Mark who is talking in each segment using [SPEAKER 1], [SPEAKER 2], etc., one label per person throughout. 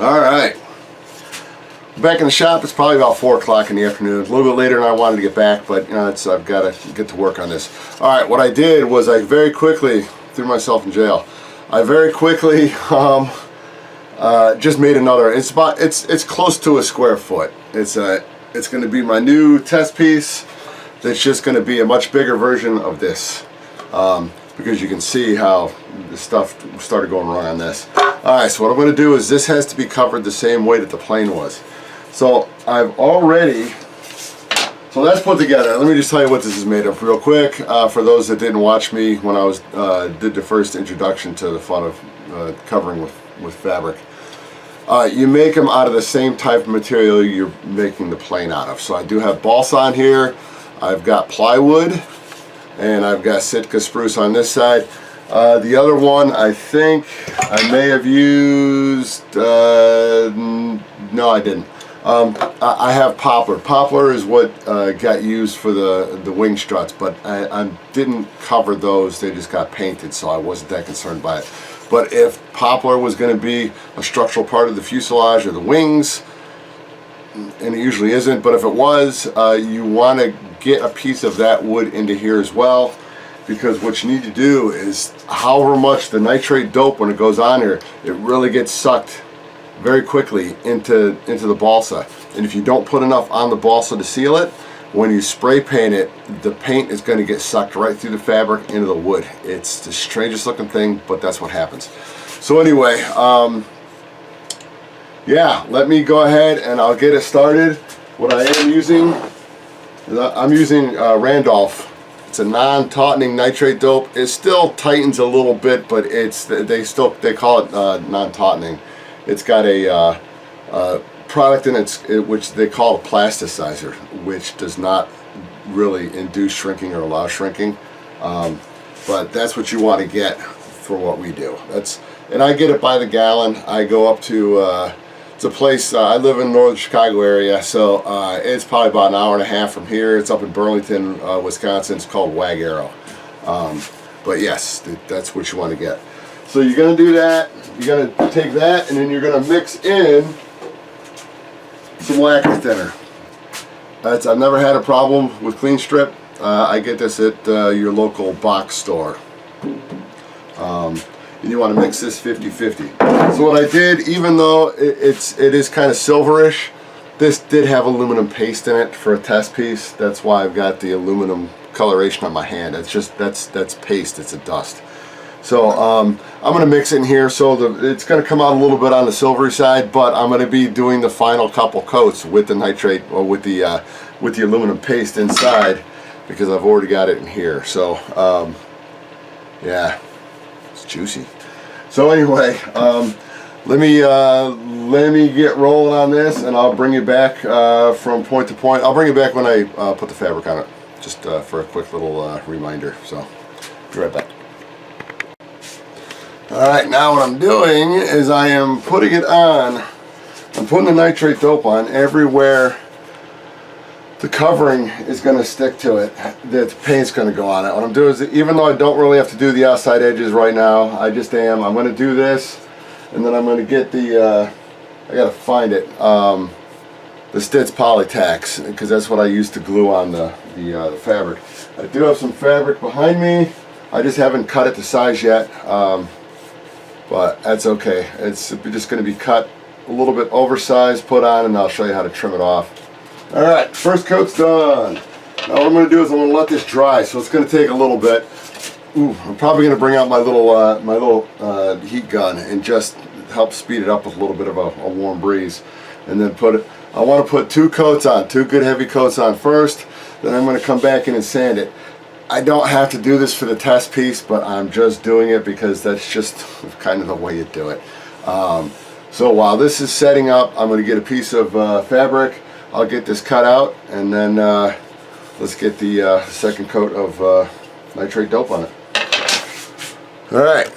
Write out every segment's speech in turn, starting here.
[SPEAKER 1] All right, back in the shop. It's probably about 4 o'clock in the afternoon. A little bit later than I wanted to get back, but you know, I've got to get to work on this. All right, what I did was I very quickly threw myself in jail. I very quickly just made another. It's close to a square foot. It's going to be my new test piece. That's just going to be a much bigger version of this, because you can see how the stuff started going wrong on this. Alright, so what I'm going to do is this has to be covered the same way that the plane was. So I've already, so that's put together. Let me just tell you what this is made of real quick, for those that didn't watch me when I was did the first introduction to the fun of covering with fabric. You make them out of the same type of material you're making the plane out of. So I do have balsa on here, I've got plywood, and I've got Sitka spruce on this side. The other one, I think I may have used, no I didn't. I have poplar. Poplar is what got used for the wing struts, but I didn't cover those. They just got painted, so I wasn't that concerned by it. But if poplar was going to be a structural part of the fuselage or the wings, and it usually isn't, but if it was, you want to get a piece of that wood into here as well, because what you need to do is, however much the nitrate dope, when it goes on here, it really gets sucked very quickly into the balsa. And if you don't put enough on the balsa to seal it, when you spray paint it, the paint is going to get sucked right through the fabric into the wood. It's the strangest looking thing, but that's what happens. So anyway, yeah, let me go ahead and I'll get it started. What I am using, I'm using Randolph. It's a non-tautening nitrate dope. It still tightens a little bit, but they call it non-tautening. It's got a product in it which they call a plasticizer, which does not really induce shrinking or allow shrinking. But that's what you want to get for what we do. And I get it by the gallon. I go up to it's a place, I live in northern Chicago area, so it's probably about an hour and a half from here. It's up in Burlington, Wisconsin. It's called Wag Arrow. But yes, that's what you want to get. So you're going to do that. You're going to take that, and then you're going to mix in some lacquer thinner. I've never had a problem with clean strip. I get this at your local box store. And you want to mix this 50-50. So what I did, even though it is kind of silverish, this did have aluminum paste in it for a test piece. That's why I've got the aluminum coloration on my hand. That's paste. It's a dust. So I'm going to mix it in here, so it's going to come out a little bit on the silvery side, but I'm going to be doing the final couple coats with the nitrate, or with the aluminum paste inside, because I've already got it in here. So yeah, it's juicy. So anyway, let me get rolling on this, and I'll bring you back from point to point. I'll bring you back when I put the fabric on it, just for a quick little reminder. So be right back. Alright, now what I'm doing is I am putting it on. I'm putting the nitrate dope on everywhere the covering is going to stick to it. The paint's going to go on it. What I'm doing is, even though I don't really have to do the outside edges right now, I'm going to do this, and then I'm going to get the, I got to find it, the Stitz Polytax, because that's what I use to glue on the fabric. I do have some fabric behind me. I just haven't cut it to size yet. But that's okay. It's just going to be cut a little bit oversized, put on, and I'll show you how to trim it off. Alright, first coat's done. Now what I'm going to do is I'm going to let this dry, so it's going to take a little bit. Ooh, I'm probably going to bring out my little heat gun and just help speed it up with a little bit of a warm breeze. And then I want to put 2 coats on, 2 good heavy coats on first, then I'm going to come back in and sand it. I don't have to do this for the test piece, but I'm just doing it because that's just kind of the way you do it. So while this is setting up, I'm going to get a piece of fabric. I'll get this cut out, and then let's get the second coat of nitrate dope on it. Alright,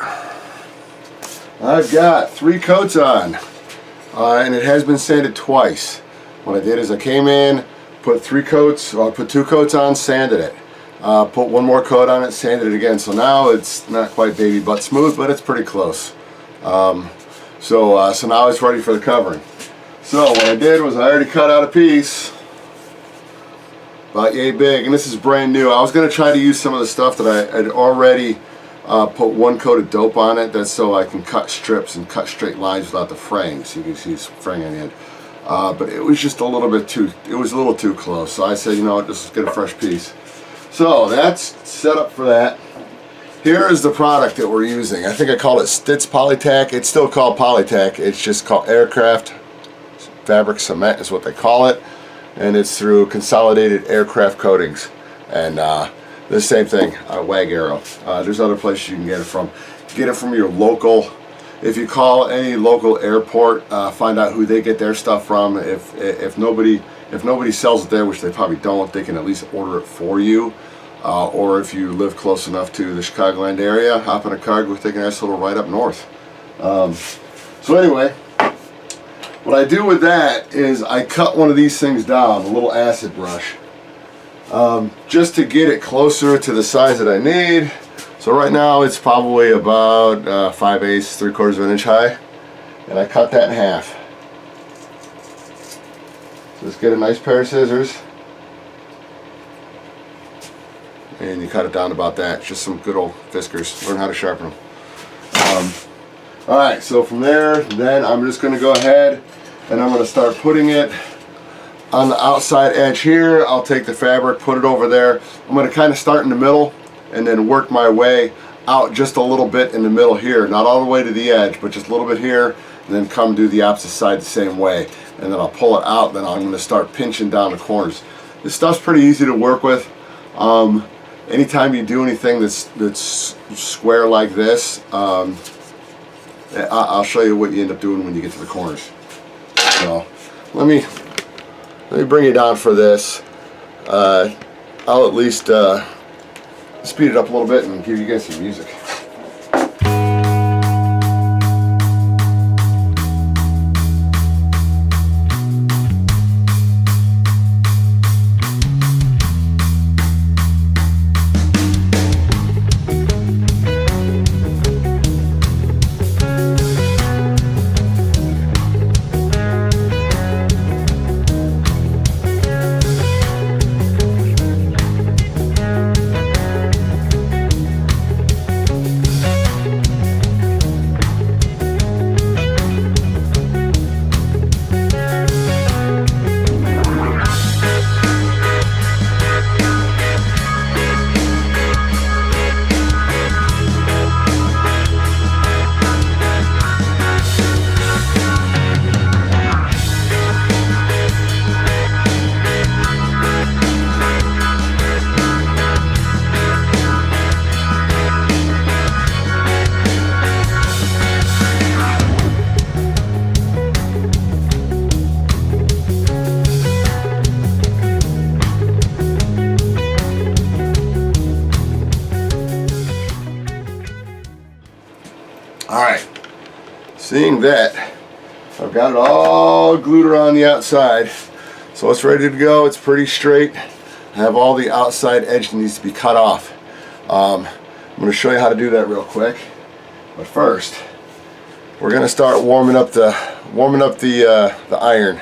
[SPEAKER 1] I've got 3 coats on, and it has been sanded twice. What I did is I came in, put 2 coats on, sanded it. Put 1 more coat on it, sanded it again. So now it's not quite baby butt smooth, but it's pretty close. So so now it's ready for the covering. So what I did was I already cut out a piece about yay big, and this is brand new. I was going to try to use some of the stuff that I had already put one coat of dope on it. That's so I can cut strips and cut straight lines without the fraying. So you can see it's fraying on the end. But it was just a little bit too, it was a little too close. So I said, you know what, just get a fresh piece. So that's set up for that. Here is the product that we're using. I think I called it Stitz Polytack. It's still called Polytack. It's just called Aircraft Fabric Cement is what they call it. And it's through Consolidated Aircraft Coatings. And the same thing, Wag Arrow. There's other places you can get it from. Get it from your local. If you call any local airport, find out who they get their stuff from. If nobody sells it there, which they probably don't, they can at least order it for you. Or if you live close enough to the Chicagoland area, hop in a car, go take a nice little ride up north. So anyway, what I do with that is I cut one of these things down, a little acid brush, just to get it closer to the size that I need. So right now it's probably about 5/8, 3/4 of an inch high, and I cut that in half. So let's get a nice pair of scissors, and you cut it down about that. It's just some good old Fiskars. Learn how to sharpen them. Alright, so from there, then I'm just going to go ahead and I'm going to start putting it on the outside edge here. I'll take the fabric, put it over there. I'm going to kind of start in the middle and then work my way out just a little bit in the middle here. Not all the way to the edge, but just a little bit here, and then come do the opposite side the same way. And then I'll pull it out, then I'm going to start pinching down the corners. This stuff's pretty easy to work with. Anytime you do anything that's square like this, I'll show you what you end up doing when you get to the corners. So let me bring it down for this. I'll at least speed it up a little bit and give you guys some music. Alright, seeing that I've got it all glued around the outside, so it's ready to go. It's pretty straight. I have all the outside edge that needs to be cut off. I'm going to show you how to do that real quick, but first we're going to start warming up the iron.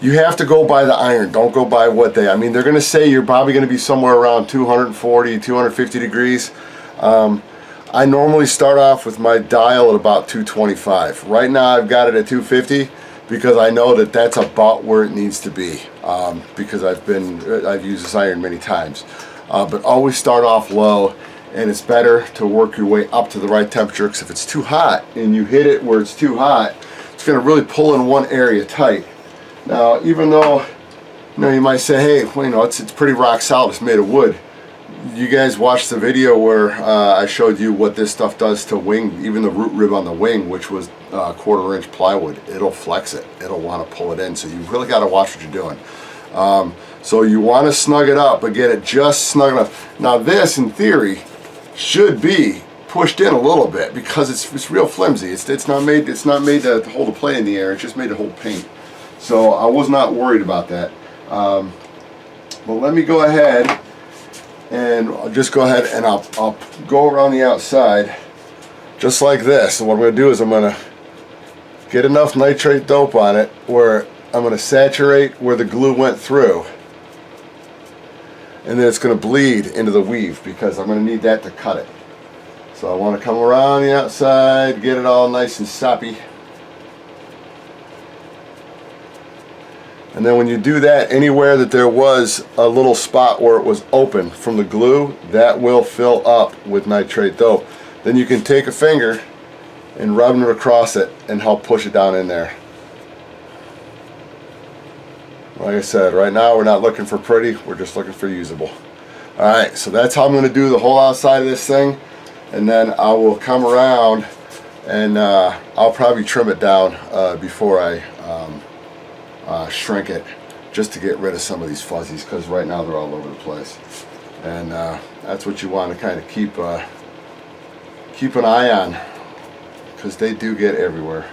[SPEAKER 1] You have to go by the iron. Don't go by what they, I mean, they're going to say you're probably going to be somewhere around 240, 250 degrees. I normally start off with my dial at about 225. Right now I've got it at 250 because I know that that's about where it needs to be, because I've used this iron many times. But always start off low, and it's better to work your way up to the right temperature, because if it's too hot and you hit it where it's too hot, it's going to really pull in one area tight. Now, even though, you know, you might say, hey, well, you know, it's pretty rock solid, it's made of wood. You guys watched the video where I showed you what this stuff does to wing, even the root rib on the wing, which was 1/4 inch plywood. It'll flex it. It'll want to pull it in. So you really got to watch what you're doing. So you want to snug it up, but get it just snug enough. Now this, in theory, should be pushed in a little bit because it's real flimsy. It's not made to hold a plate in the air. It's just made to hold paint. So I was not worried about that. But let me go ahead. And I'll just go ahead and I'll go around the outside just like this. And what I'm going to do is I'm going to get enough nitrate dope on it where I'm going to saturate where the glue went through, and then it's going to bleed into the weave because I'm going to need that to cut it. So I want to come around the outside, get it all nice and soppy. And then when you do that, anywhere that there was a little spot where it was open from the glue, that will fill up with nitrate dope. Then you can take a finger and rub it across it and help push it down in there. Like I said, right now we're not looking for pretty, we're just looking for usable. Alright, so that's how I'm going to do the whole outside of this thing. And then I will come around and I'll probably trim it down before I shrink it, just to get rid of some of these fuzzies, because right now they're all over the place. And that's what you want to kind of keep an eye on, because they do get everywhere.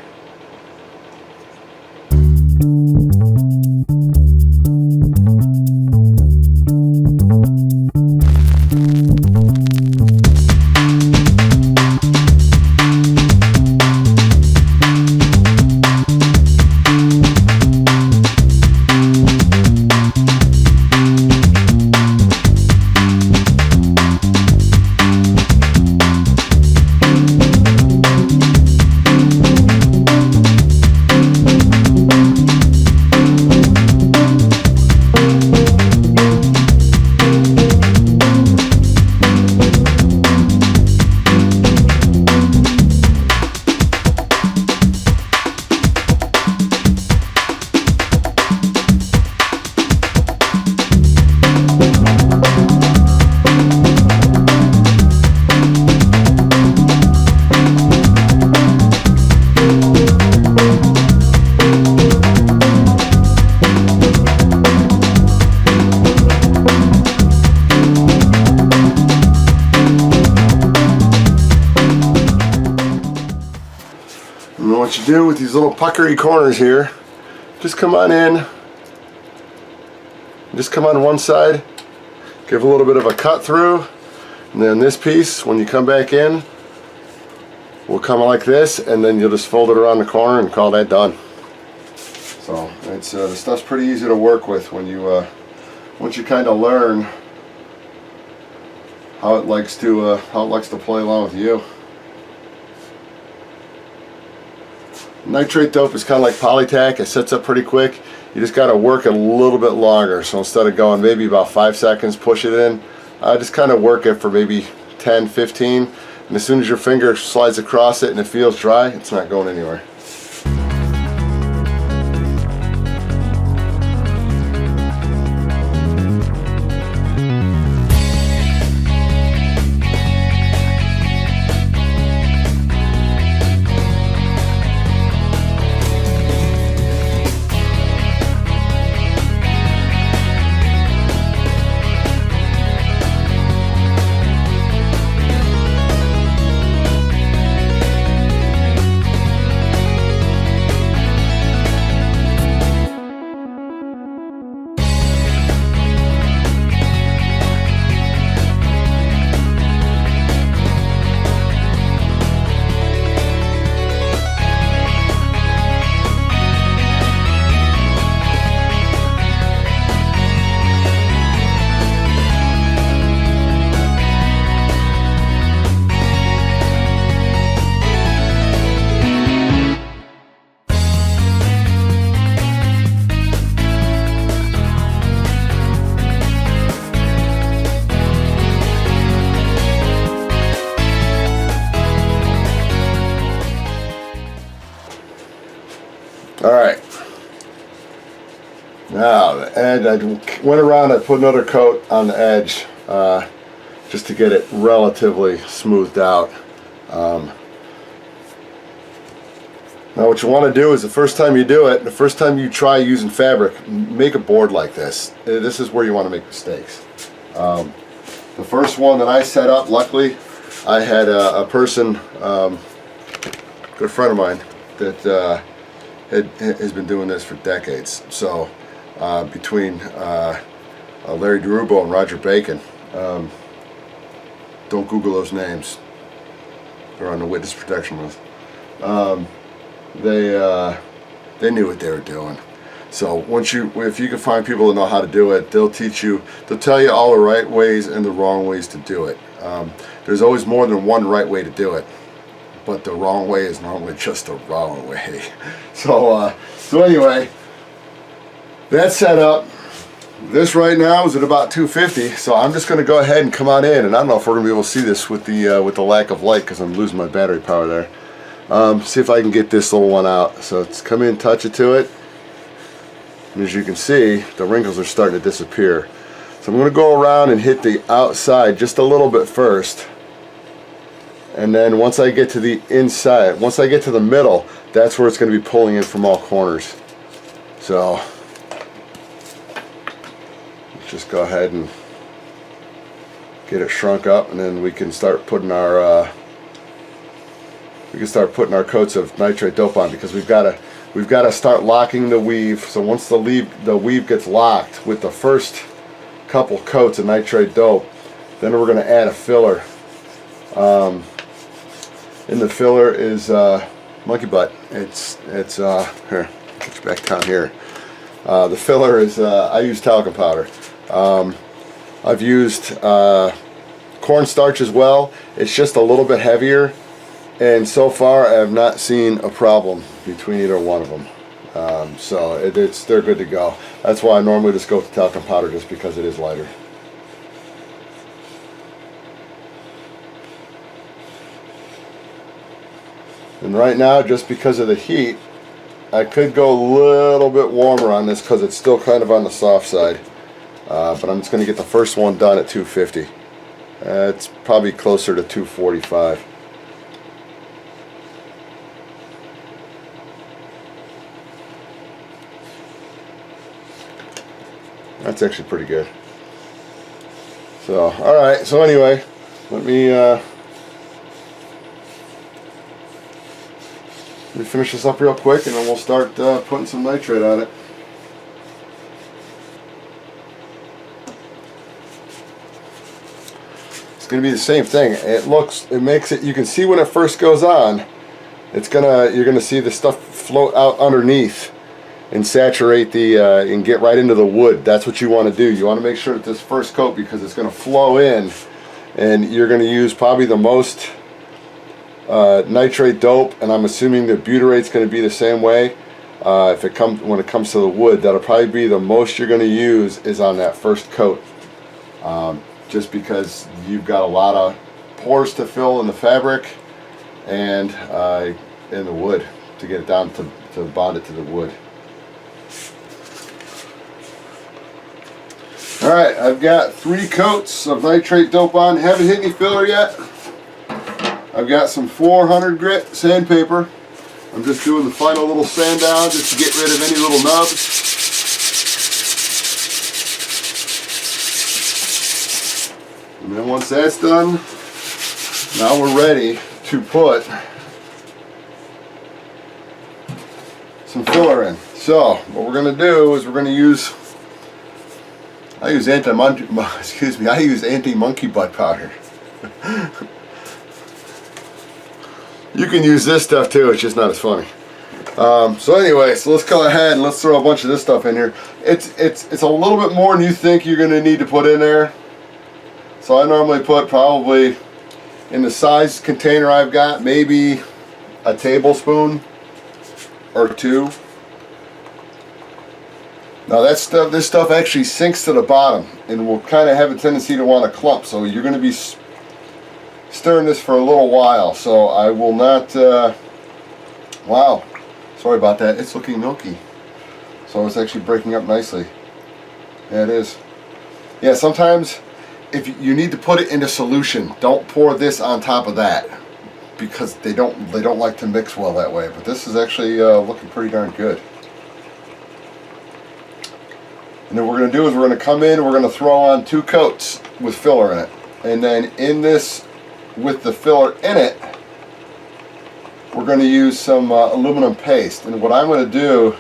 [SPEAKER 1] And what you do with these little puckery corners here, just come on in, just come on one side, give a little bit of a cut through, and then this piece, when you come back in, will come like this, and then you'll just fold it around the corner and call that done. So it's the stuff's pretty easy to work with when you once you kind of learn how it likes to play along with you. Nitrate dope is kind of like polytack. It sets up pretty quick. You just got to work it a little bit longer. So instead of going maybe about 5 seconds, push it in, just kind of work it for maybe 10, 15. And as soon as your finger slides across it and it feels dry, it's not going anywhere. Alright, now the edge, I went around, I put another coat on the edge just to get it relatively smoothed out. Now what you want to do is the first time you do it, the first time you try using fabric, make a board like this. This is where you want to make mistakes. The first one that I set up, luckily, I had a person, good friend of mine, that has been doing this for decades. So between Larry DeRubo and Roger Bacon, don't Google those names. or on the witness protection list. They knew what they were doing. So if you can find people that know how to do it, they'll teach you. They'll tell you all the right ways and the wrong ways to do it. There's always more than one right way to do it, but the wrong way is normally just the wrong way. So anyway, that's set up. This right now is at about 250, so I'm just going to go ahead and come on in, and I don't know if we're going to be able to see this with the lack of light because I'm losing my battery power there. See if I can get this little one out. So let's come in, touch it to it, and as you can see, the wrinkles are starting to disappear. So I'm going to go around and hit the outside just a little bit first, and then once I get to the inside, once I get to the middle, that's where it's going to be pulling in from all corners. So just go ahead and get it shrunk up, and then we can start putting our coats of nitrate dope on, because we've got to start locking the weave. So once the weave gets locked with the first couple coats of nitrate dope, then we're going to add a filler. And the filler is monkey butt. It's here. Get you back down here. The filler is I use talcum powder. I've used cornstarch as well. It's just a little bit heavier, and so far I have not seen a problem between either one of them. So they're good to go. That's why I normally just go with talcum powder, just because it is lighter. And right now, just because of the heat, I could go a little bit warmer on this because it's still kind of on the soft side. But I'm just going to get the first one done at 250. It's probably closer to 245. That's actually pretty good. So, alright, so anyway, let me finish this up real quick, and then we'll start putting some nitrate on it. It's going to be the same thing. It makes it, you can see when it first goes on, you're gonna see the stuff float out underneath and saturate and get right into the wood. That's what you want to do. You want to make sure that this first coat, because it's going to flow in, and you're going to use probably the most nitrate dope, and I'm assuming the butyrate's going to be the same way. When it comes to the wood, that'll probably be the most you're going to use is on that first coat. Just because you've got a lot of pores to fill in the fabric and in the wood to get it down to bond it to the wood. Alright, I've got 3 coats of nitrate dope on. Haven't hit any filler yet. I've got some 400 grit sandpaper. I'm just doing the final little sand down just to get rid of any little nubs. And then once that's done, now we're ready to put some filler in. So what we're going to do is we're going to use, I use anti-monkey butt powder. You can use this stuff too, it's just not as funny. So anyway, so let's go ahead and let's throw a bunch of this stuff in here. It's a little bit more than you think you're going to need to put in there. So I normally put probably, in the size container I've got, maybe a tablespoon or 2. Now this stuff actually sinks to the bottom and will kind of have a tendency to want to clump. So you're going to be stirring this for a little while. So I will not, wow, sorry about that. It's looking milky. So it's actually breaking up nicely. Yeah, it is. Yeah, sometimes if you need to put it into solution, don't pour this on top of that, because they don't like to mix well that way. But this is actually looking pretty darn good. And then what we're going to do is we're going to come in and we're going to throw on 2 coats with filler in it. And then in this, with the filler in it, we're going to use some aluminum paste. And what I'm going to do,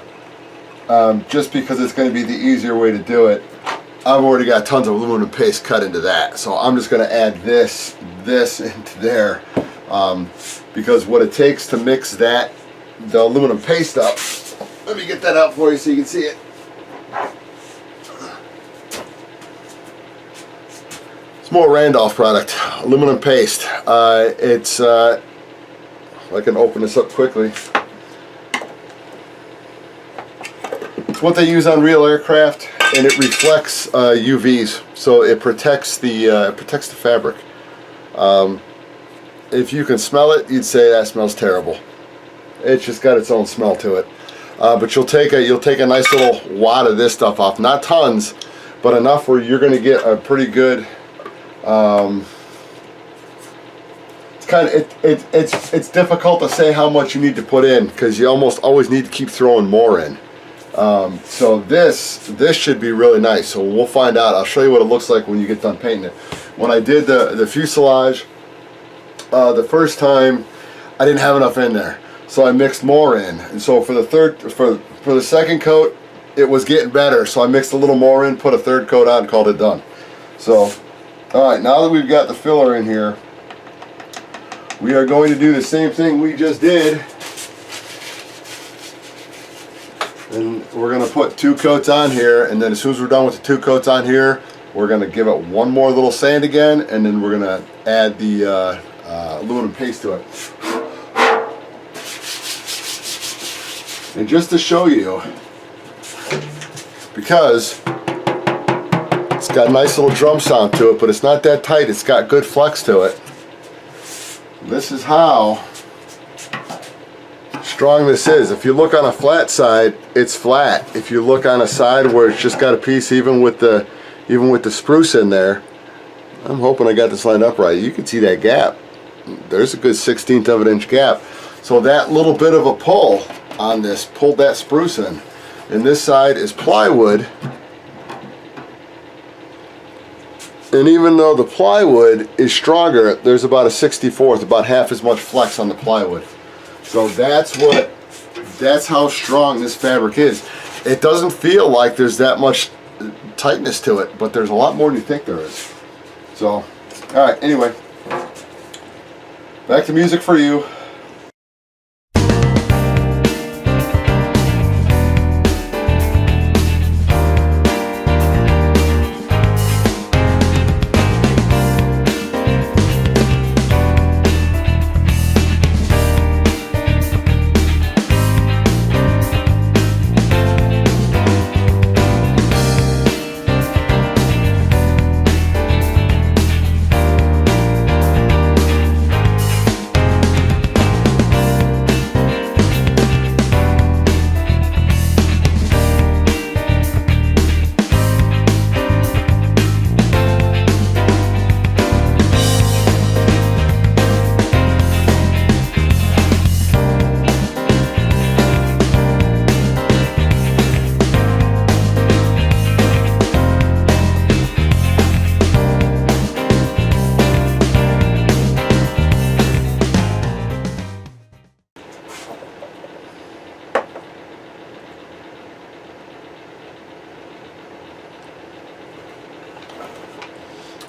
[SPEAKER 1] just because it's going to be the easier way to do it, I've already got tons of aluminum paste cut into that. So I'm just going to add this into there. because what it takes to mix the aluminum paste up, let me get that out for you so you can see it. It's more Randolph product, aluminum paste. I can open this up quickly. It's what they use on real aircraft, and it reflects UVs, so it protects the fabric. If you can smell it, you'd say that smells terrible. It's just got its own smell to it. But you'll take a nice little wad of this stuff off, not tons, but enough where you're going to get a pretty good. It's difficult to say how much you need to put in because you almost always need to keep throwing more in. So this should be really nice. So we'll find out. I'll show you what it looks like when you get done painting it. When I did the fuselage the first time, I didn't have enough in there, so I mixed more in. And so for the second coat, it was getting better. So I mixed a little more in, put a third coat on, called it done. So, all right, now that we've got the filler in here, we are going to do the same thing we just did. And we're going to put 2 coats on here, and then as soon as we're done with the 2 coats on here, we're going to give it one more little sand again, and then we're going to add the aluminum paste to it. And just to show you, because it's got a nice little drum sound to it, but it's not that tight, it's got good flex to it. This is how strong this is. If you look on a flat side, it's flat. If you look on a side where it's just got a piece, even with the spruce in there, I'm hoping I got this lined up right. You can see that gap. There's a good 1/16 of an inch gap. So that little bit of a pull on this pulled that spruce in. And this side is plywood. And even though the plywood is stronger, there's about a 64th, about half as much flex on the plywood. So that's how strong this fabric is. It doesn't feel like there's that much tightness to it, but there's a lot more than you think there is. So, all right, anyway, back to music for you.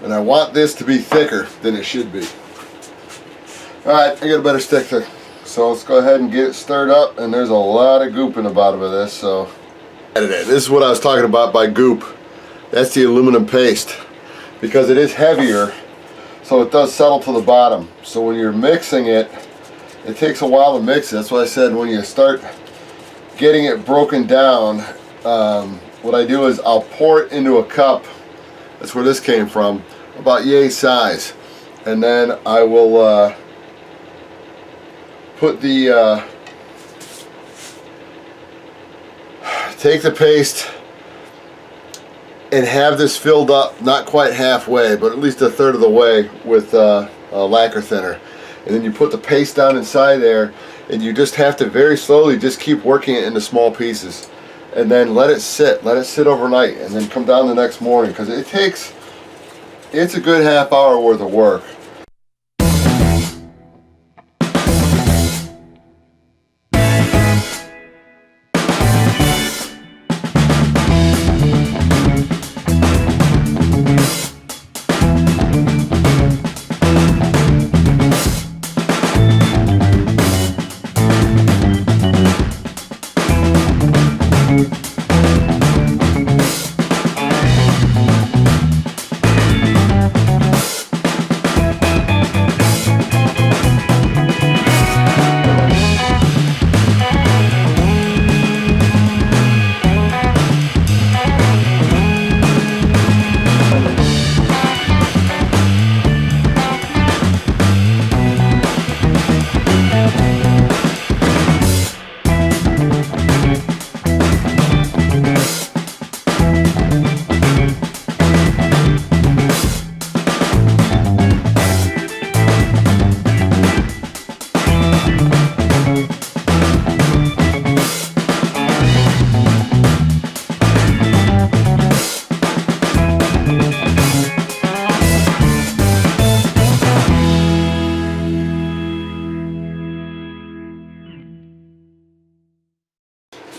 [SPEAKER 1] And I want this to be thicker than it should be. Alright, I got a better stick there. So let's go ahead and get it stirred up, and there's a lot of goop in the bottom of this, so. This is what I was talking about by goop. That's the aluminum paste. Because it is heavier, so it does settle to the bottom. So when you're mixing it, it takes a while to mix it. That's why I said when you start getting it broken down, what I do is I'll pour it into a cup. That's where this came from, about yay size, and then I will put the take the paste and have this filled up, not quite halfway, but at least a third of the way with a lacquer thinner, and then you put the paste down inside there, and you just have to very slowly just keep working it into small pieces. And then let it sit overnight, and then come down the next morning, because it's a good half hour worth of work.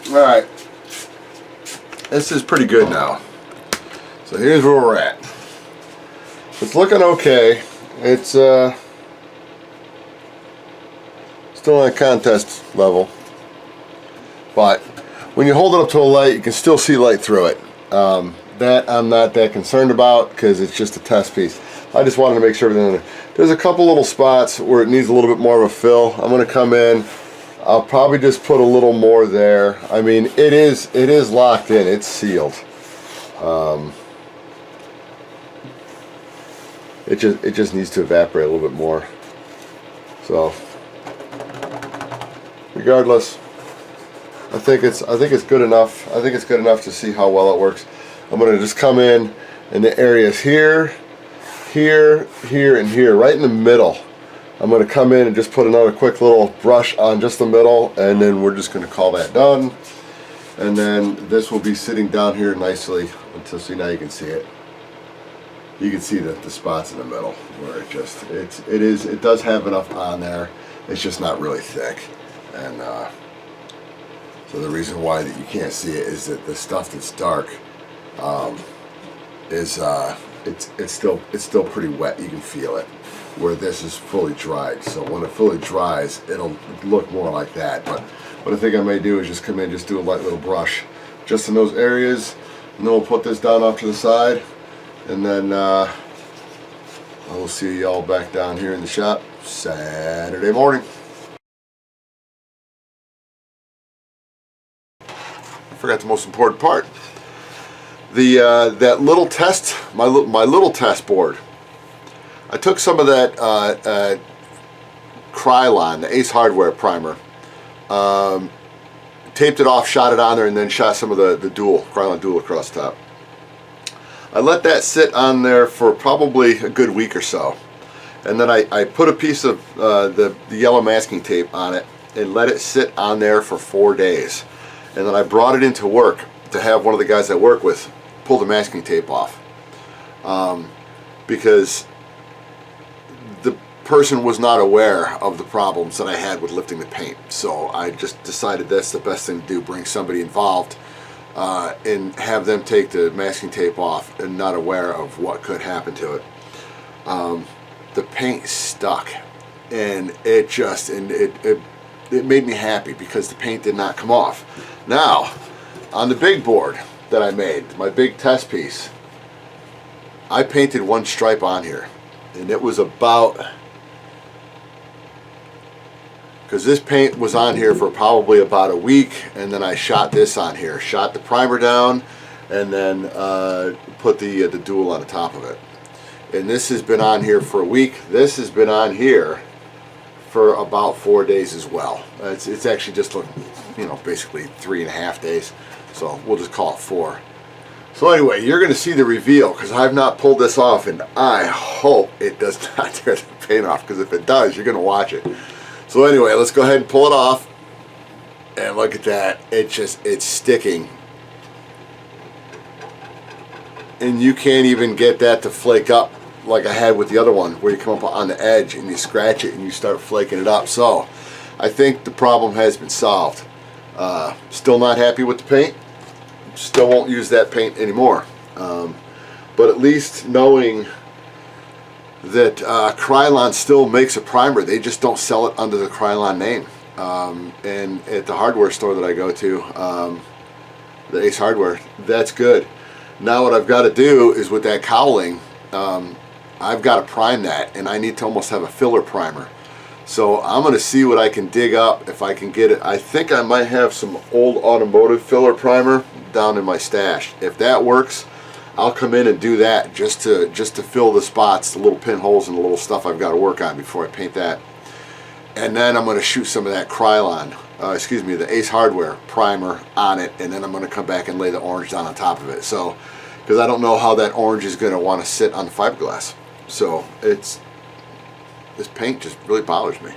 [SPEAKER 1] Alright, this is pretty good now. So here's where we're at. It's looking okay. It's still on a contest level, but when you hold it up to a light, you can still see light through it. That I'm not that concerned about because it's just a test piece. I just wanted to make sure everything. There's a couple little spots where it needs a little bit more of a fill. I'm going to come in. I'll probably just put a little more there. I mean, it is locked in. It's sealed. It just needs to evaporate a little bit more. So, regardless, I think it's good enough. I think it's good enough to see how well it works. I'm going to just come in the areas here, here, here, and here, right in the middle. I'm going to come in and just put another quick little brush on just the middle, and then we're just going to call that done. And then this will be sitting down here nicely until, see, now you can see it. You can see the spots in the middle where it does have enough on there. It's just not really thick, and so the reason why that you can't see it is that the stuff that's dark it's still pretty wet. You can feel it, where this is fully dried. So when it fully dries, it'll look more like that. But what I think I may do is just come in, just do a light little brush just in those areas, and then we'll put this down off to the side, and then I will see y'all back down here in the shop Saturday morning. I forgot the most important part. That little test, my little test board. I took some of that Krylon, the Ace Hardware primer, taped it off, shot it on there, and then shot some of the Krylon Dual across the top. I let that sit on there for probably a good week or so, and then I put a piece of the yellow masking tape on it and let it sit on there for 4 days, and then I brought it into work to have one of the guys I work with pull the masking tape off, because the person was not aware of the problems that I had with lifting the paint. So I just decided that's the best thing to do, bring somebody involved and have them take the masking tape off and not aware of what could happen to it. The paint stuck, and it made me happy because the paint did not come off. Now, on the big board that I made, my big test piece, I painted one stripe on here, and it was about, because this paint was on here for probably about a week, and then I shot this on here, shot the primer down, and then put the Dual on the top of it. And this has been on here for a week. This has been on here for about 4 days as well. It's actually just, basically 3.5 days. So we'll just call it 4. So anyway, you're going to see the reveal, because I've not pulled this off, and I hope it does not tear the paint off, because if it does, you're going to watch it. So anyway, let's go ahead and pull it off, and look at that. It's sticking, and you can't even get that to flake up like I had with the other one, where you come up on the edge and you scratch it and you start flaking it up. So I think the problem has been solved. Still not happy with the paint. Still won't use that paint anymore. But at least knowing that Krylon still makes a primer, they just don't sell it under the Krylon name. And at the hardware store that I go to, the Ace Hardware, that's good. Now what I've got to do is, with that cowling, I've got to prime that, and I need to almost have a filler primer. So I'm going to see what I can dig up, if I can get it. I think I might have some old automotive filler primer down in my stash. If that works, I'll come in and do that just to fill the spots, the little pinholes and the little stuff I've got to work on before I paint that. And then I'm going to shoot some of that Krylon, the Ace Hardware primer on it, and then I'm going to come back and lay the orange down on top of it. So, because I don't know how that orange is going to want to sit on the fiberglass. So this paint just really bothers me.